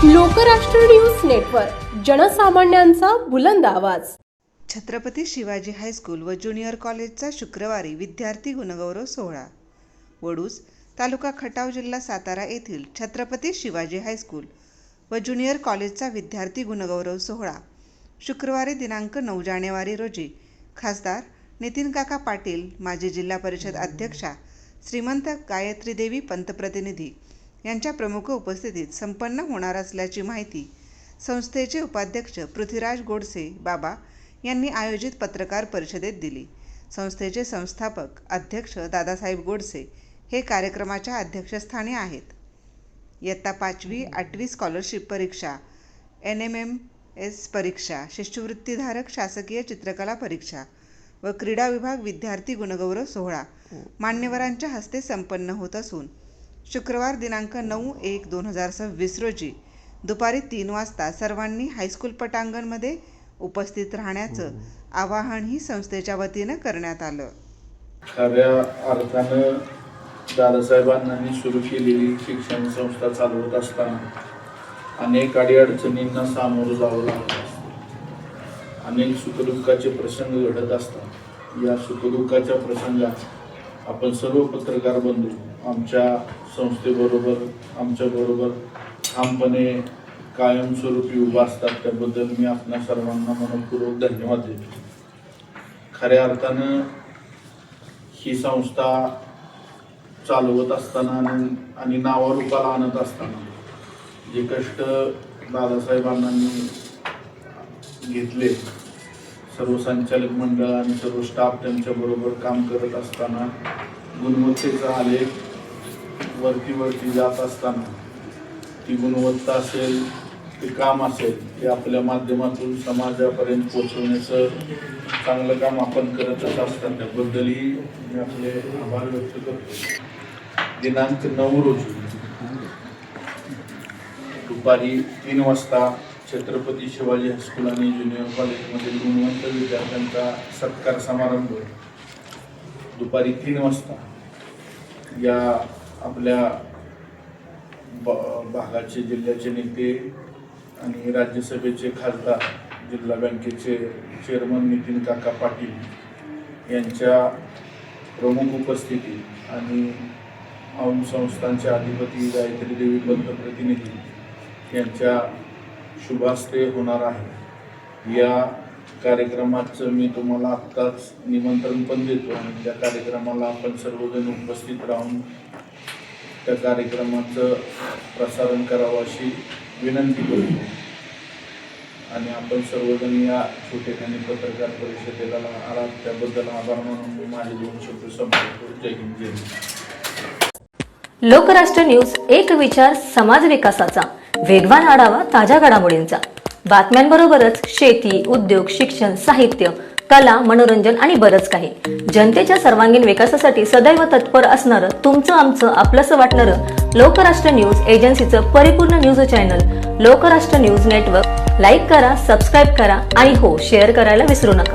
Lokrashtra news network, जनसामान्यांचा बुलंद आवाज। Chhatrapati Shivaji high school व ज्युनियर कॉलेजचा शुक्रवारी विद्यार्थी गुणगौरव सोहळा। वडूज तालुका खटाव जिल्हा सातारा येथील छत्रपती शिवाजी हायस्कूल व ज्युनियर कॉलेजचा विद्यार्थी गुणगौरव सोहळा शुक्रवारी दिनांक 9 जानेवारी रोजी खासदार नितीन काका पाटील, माजी जिल्हा परिषद अध्यक्षा श्रीमंत गायत्री देवी पंतप्रतिनिधी यांच्या प्रमुख उपस्थितीत संपन्न होणार असल्याची माहिती संस्थेचे उपाध्यक्ष पृथ्वीराज गोडसे बाबा यांनी आयोजित पत्रकार परिषदेत दिली। संस्थेचे संस्थापक अध्यक्ष दादासाहेब गोडसे हे कार्यक्रमाच्या अध्यक्षस्थानी आहेत। इयत्ता 5वी 8वी स्कॉलरशिप परीक्षा, NMMS परीक्षा, शिष्यवृत्तीधारक शासकीय चित्रकला परीक्षा व क्रीडा विभाग विद्यार्थी गुणगौरव सोहळा मान्यवरांच्या हस्ते संपन्न होत असून शुक्रवार दिनांक 9/1/2026 रोजी दुपारी 3 वाजता सर्वांनी हायस्कूल पटांगणमध्ये उपस्थित राहण्याचं आवाहनही संस्थेच्या वतीनं करण्यात आलं। खऱ्या अर्थानं दादासाहेबांनी सुरू केलेली शिक्षण संस्था चालवत असताना अनेक अडीअडचणींना सामोरं जावं लागत असतं। अनेक सुखदुःखाचे प्रसंग घडत असतात। या सुखदुःखाच्या प्रसंगात आपण सर्व पत्रकार बंधू आमच्या संस्थेबरोबर आमच्याबरोबर ठामपणे कायमस्वरूपी उभा असतात, त्याबद्दल मी आपल्या सर्वांना मनपूर्वक धन्यवाद देतो। खऱ्या अर्थानं ही संस्था चालवत असताना आणि नावारूपाला आणत असताना जे कष्ट दादासाहेबांनी घेतले, सर्व संचालक मंडळ आणि सर्व स्टाफ त्यांच्याबरोबर काम करत असताना गुणवत्तेचा आलेख वरती जात असताना ती गुणवत्ता असेल, ते काम असेल, ते आपल्या माध्यमातून समाजापर्यंत पोहोचवण्याचं चांगलं काम आपण करतच असतात। त्याबद्दलही मी आपले आभार व्यक्त करतो। दिनांक 9 रोजी दुपारी 3 वाजता छत्रपती शिवाजी हायस्कूल आणि ज्युनियर कॉलेजमधील गुणवंत विद्यार्थ्यांचा सत्कार समारंभ दुपारी 3 वाजता या आपल्या भागाचे जिल्ह्याचे नेते आणि राज्यसभेचे खासदार, जिल्हा बँकेचे चेअरमन नितीन काका पाटील यांच्या प्रमुख उपस्थिती आणि औंध संस्थांचे अधिपती गायत्री देवी पंतप्रतिनिधी यांच्या शुभास्ते होणार आहे। या कार्यक्रमाचं मी तुम्हाला आत्ताच निमंत्रण पण देतो आणि त्या कार्यक्रमाला आपण सर्वजण उपस्थित राहून त्या कार्यक्रमाचं प्रसारण करावं अशी विनंती करतो आणि आपण सर्वजण या छोटेखानी पत्रकार परिषदेला आलात त्याबद्दल आभार मानून माझे 2 शब्द संपवतो। जय हिंद, जय हिंद। लोकराष्ट्र न्यूज, एक विचार समाज विकासाचा, वेगवान आढावा ताज्या घडामोडींचा, बातम्यांबरोबरच शेती, उद्योग, शिक्षण, साहित्य, कला, मनोरंजन आणि बरंच काही। जनतेच्या सर्वांगीण विकासासाठी सदैव तत्पर असणारं, तुमचं आमचं आपलंसं वाटणारं लोकराष्ट्र न्यूज एजन्सीचं परिपूर्ण news channel Lokrashtra news network like करा, सबस्क्राईब करा आणि हो, शेअर करायला विसरू नका।